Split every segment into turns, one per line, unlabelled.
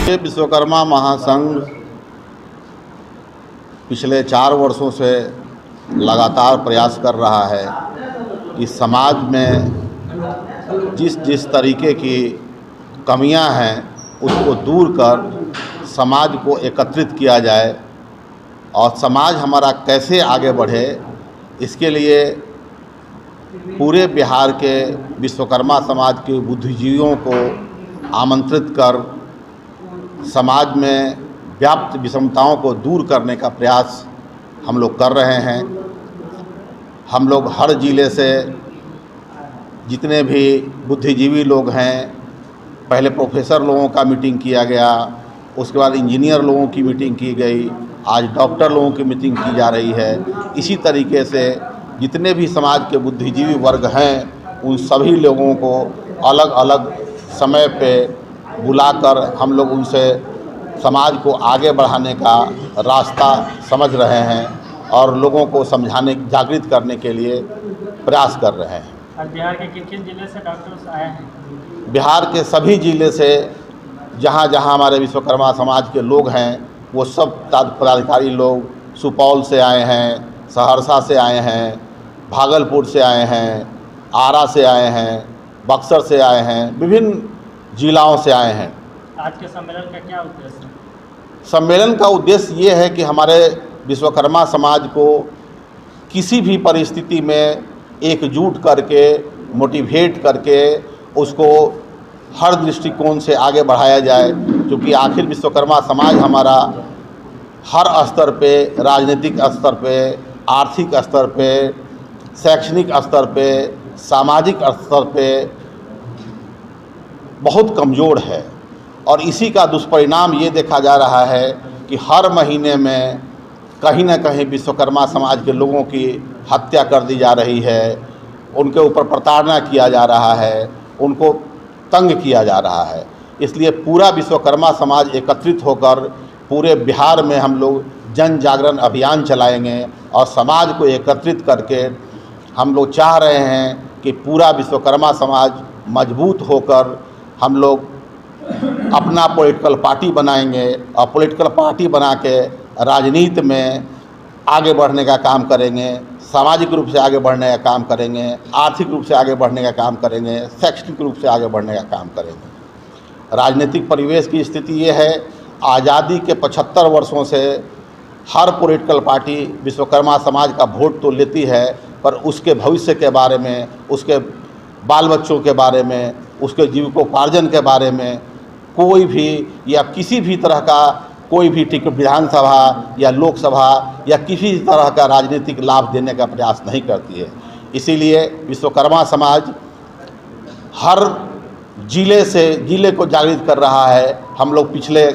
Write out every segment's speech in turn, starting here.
ये विश्वकर्मा महासंघ पिछले 4 वर्षों से लगातार प्रयास कर रहा है कि समाज में जिस जिस तरीके की कमियां हैं उसको दूर कर समाज को एकत्रित किया जाए और समाज हमारा कैसे आगे बढ़े, इसके लिए पूरे बिहार के विश्वकर्मा समाज के बुद्धिजीवियों को आमंत्रित कर समाज में व्याप्त विषमताओं को दूर करने का प्रयास हम लोग कर रहे हैं। हम लोग हर ज़िले से जितने भी बुद्धिजीवी लोग हैं, पहले प्रोफेसर लोगों का मीटिंग किया गया, उसके बाद इंजीनियर लोगों की मीटिंग की गई, आज डॉक्टर लोगों की मीटिंग की जा रही है। इसी तरीके से जितने भी समाज के बुद्धिजीवी वर्ग हैं उन सभी लोगों को अलग अलग समय पे बुलाकर हम लोग उनसे समाज को आगे बढ़ाने का रास्ता समझ रहे हैं और लोगों को समझाने, जागृत करने के लिए प्रयास कर रहे हैं।
और बिहार के किन जिले से डॉक्टर्स आए हैं?
बिहार के सभी ज़िले से जहाँ जहाँ हमारे विश्वकर्मा समाज के लोग हैं वो सब पदाधिकारी लोग सुपौल से आए हैं, सहरसा से आए हैं, भागलपुर से आए हैं, आरा से आए हैं, बक्सर से आए हैं, विभिन्न जिलाओं से आए हैं।
आज के सम्मेलन का क्या उद्देश्य है?
सम्मेलन का उद्देश्य ये है कि हमारे विश्वकर्मा समाज को किसी भी परिस्थिति में एकजुट करके, मोटिवेट करके उसको हर दृष्टिकोण से आगे बढ़ाया जाए, क्योंकि आखिर विश्वकर्मा समाज हमारा हर स्तर पे, राजनीतिक स्तर पे, आर्थिक स्तर पे, शैक्षणिक स्तर पे, सामाजिक स्तर पे बहुत कमज़ोर है। और इसी का दुष्परिणाम ये देखा जा रहा है कि हर महीने में कहीं ना कहीं विश्वकर्मा समाज के लोगों की हत्या कर दी जा रही है, उनके ऊपर प्रताड़ना किया जा रहा है, उनको तंग किया जा रहा है। इसलिए पूरा विश्वकर्मा समाज एकत्रित होकर पूरे बिहार में हम लोग जन जागरण अभियान चलाएंगे और समाज को एकत्रित करके हम लोग चाह रहे हैं कि पूरा विश्वकर्मा समाज मजबूत होकर हम लोग अपना पॉलिटिकल पार्टी बनाएंगे और पॉलिटिकल पार्टी बना के राजनीति में आगे बढ़ने का काम करेंगे, सामाजिक रूप से आगे बढ़ने का काम करेंगे, आर्थिक रूप से आगे बढ़ने का काम करेंगे, शैक्षणिक रूप से आगे बढ़ने का काम करेंगे। राजनीतिक परिवेश की स्थिति ये है, आज़ादी के 75 वर्षों से हर पॉलिटिकल पार्टी विश्वकर्मा समाज का वोट तो लेती है, पर उसके भविष्य के बारे में, उसके बाल बच्चों के बारे में, उसके जीविकोपार्जन के बारे में कोई भी या किसी भी तरह का कोई भी टिकट विधानसभा या लोकसभा या किसी तरह का राजनीतिक लाभ देने का प्रयास नहीं करती है। इसीलिए विश्वकर्मा समाज हर जिले को जागृत कर रहा है। हम लोग पिछले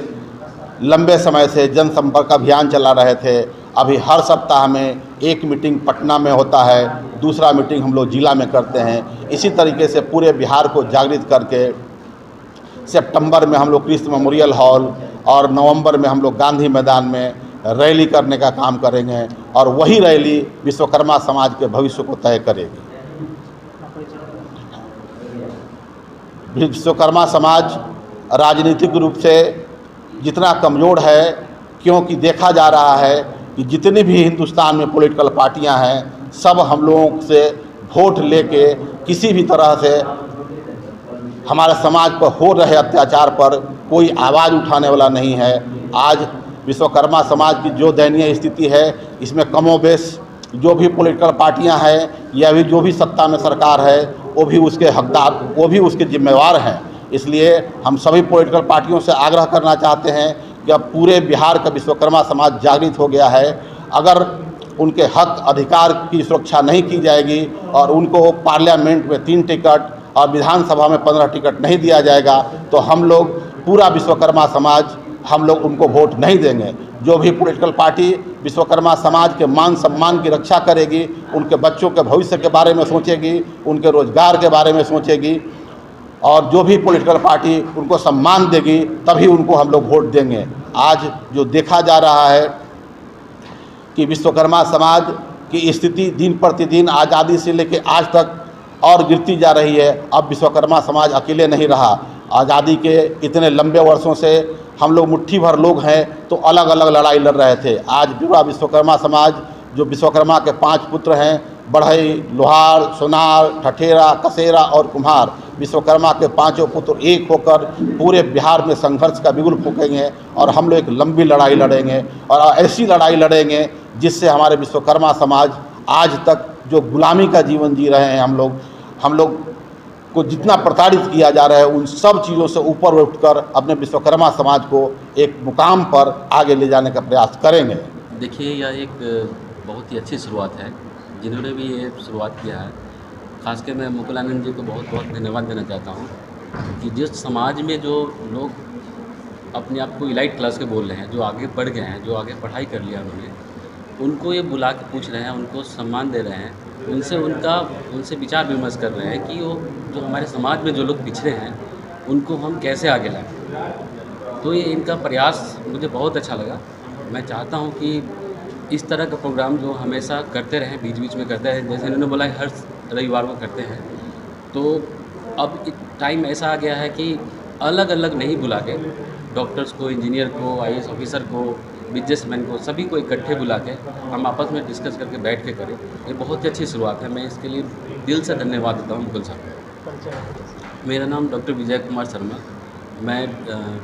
लंबे समय से जनसंपर्क अभियान चला रहे थे। अभी हर सप्ताह में एक मीटिंग पटना में होता है, दूसरा मीटिंग हम लोग जिला में करते हैं। इसी तरीके से पूरे बिहार को जागृत करके सितंबर में हम लोग कृष्ण मेमोरियल हॉल और नवंबर में हम लोग गांधी मैदान में रैली करने का काम करेंगे और वही रैली विश्वकर्मा समाज के भविष्य को तय करेगी। विश्वकर्मा समाज राजनीतिक रूप से जितना कमज़ोर है, क्योंकि देखा जा रहा है कि जितनी भी हिंदुस्तान में पॉलिटिकल पार्टियां हैं सब हम लोगों से वोट लेके किसी भी तरह से हमारे समाज पर हो रहे अत्याचार पर कोई आवाज़ उठाने वाला नहीं है। आज विश्वकर्मा समाज की जो दयनीय स्थिति है, इसमें कमोबेश जो भी पॉलिटिकल पार्टियां हैं या भी जो भी सत्ता में सरकार है वो भी उसके हकदार, वो भी उसके जिम्मेवार हैं। इसलिए हम सभी पॉलिटिकल पार्टियों से आग्रह करना चाहते हैं कि अब पूरे बिहार का विश्वकर्मा समाज जागृत हो गया है। अगर उनके हक अधिकार की सुरक्षा नहीं की जाएगी और उनको पार्लियामेंट में 3 टिकट और विधानसभा में 15 टिकट नहीं दिया जाएगा तो हम लोग पूरा विश्वकर्मा समाज हम लोग उनको वोट नहीं देंगे। जो भी पॉलिटिकल पार्टी विश्वकर्मा समाज के मान सम्मान की रक्षा करेगी, उनके बच्चों के भविष्य के बारे में सोचेगी, उनके रोजगार के बारे में सोचेगी और जो भी पॉलिटिकल पार्टी उनको सम्मान देगी तभी उनको हम लोग वोट देंगे। आज जो देखा जा रहा है कि विश्वकर्मा समाज की स्थिति दिन प्रतिदिन आज़ादी से लेकर आज तक और गिरती जा रही है। अब विश्वकर्मा समाज अकेले नहीं रहा। आज़ादी के इतने लंबे वर्षों से हम लोग मुट्ठी भर लोग हैं तो अलग अलग लड़ाई लड़ रहे थे। आज पूरा विश्वकर्मा समाज, जो विश्वकर्मा के 5 पुत्र हैं, बढ़ई, लोहार, सोनार, ठठेरा, कसेरा और कुम्हार, विश्वकर्मा के 5 पुत्र एक होकर पूरे बिहार में संघर्ष का बिगुल फूकेंगे और हम लोग एक लंबी लड़ाई लड़ेंगे और ऐसी लड़ाई लड़ेंगे जिससे हमारे विश्वकर्मा समाज आज तक जो गुलामी का जीवन जी रहे हैं, हम लोग को जितना प्रताड़ित किया जा रहा है, उन सब चीज़ों से ऊपर उठकर अपने विश्वकर्मा समाज को एक मुकाम पर आगे ले जाने का प्रयास करेंगे।
देखिए, यह एक बहुत ही अच्छी शुरुआत है जिन्होंने भी ये शुरुआत किया है। खासकर मैं मुकुलानंद जी को बहुत बहुत धन्यवाद देना चाहता हूँ कि जिस समाज में जो लोग अपने आप को इलाइट क्लास के बोल रहे हैं, जो आगे बढ़ गए हैं, जो आगे पढ़ाई कर लिया उन्होंने, उनको ये बुला के पूछ रहे हैं, उनको सम्मान दे रहे हैं, उनसे विचार विमर्श कर रहे हैं कि वो जो हमारे समाज में जो लोग पिछड़े हैं उनको हम कैसे आगे लाएं। तो ये इनका प्रयास मुझे बहुत अच्छा लगा। मैं चाहता हूँ कि इस तरह का प्रोग्राम जो हमेशा करते रहें, बीच बीच में करते रहें, जैसे इन्होंने बोला हर रविवार को करते हैं। तो अब टाइम ऐसा आ गया है कि अलग अलग नहीं बुला के डॉक्टर्स को, इंजीनियर को, IAS ऑफिसर को, बिजनेसमैन को, सभी को इकट्ठे बुला के हम आपस में डिस्कस करके बैठ के करें। ये बहुत ही अच्छी शुरुआत है। मैं इसके लिए दिल से धन्यवाद देता हूँ मुकुल साहब। मेरा नाम डॉक्टर विजय कुमार शर्मा, मैं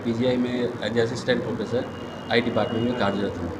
PGI में as assistant professor I department में कार्यरत हूँ।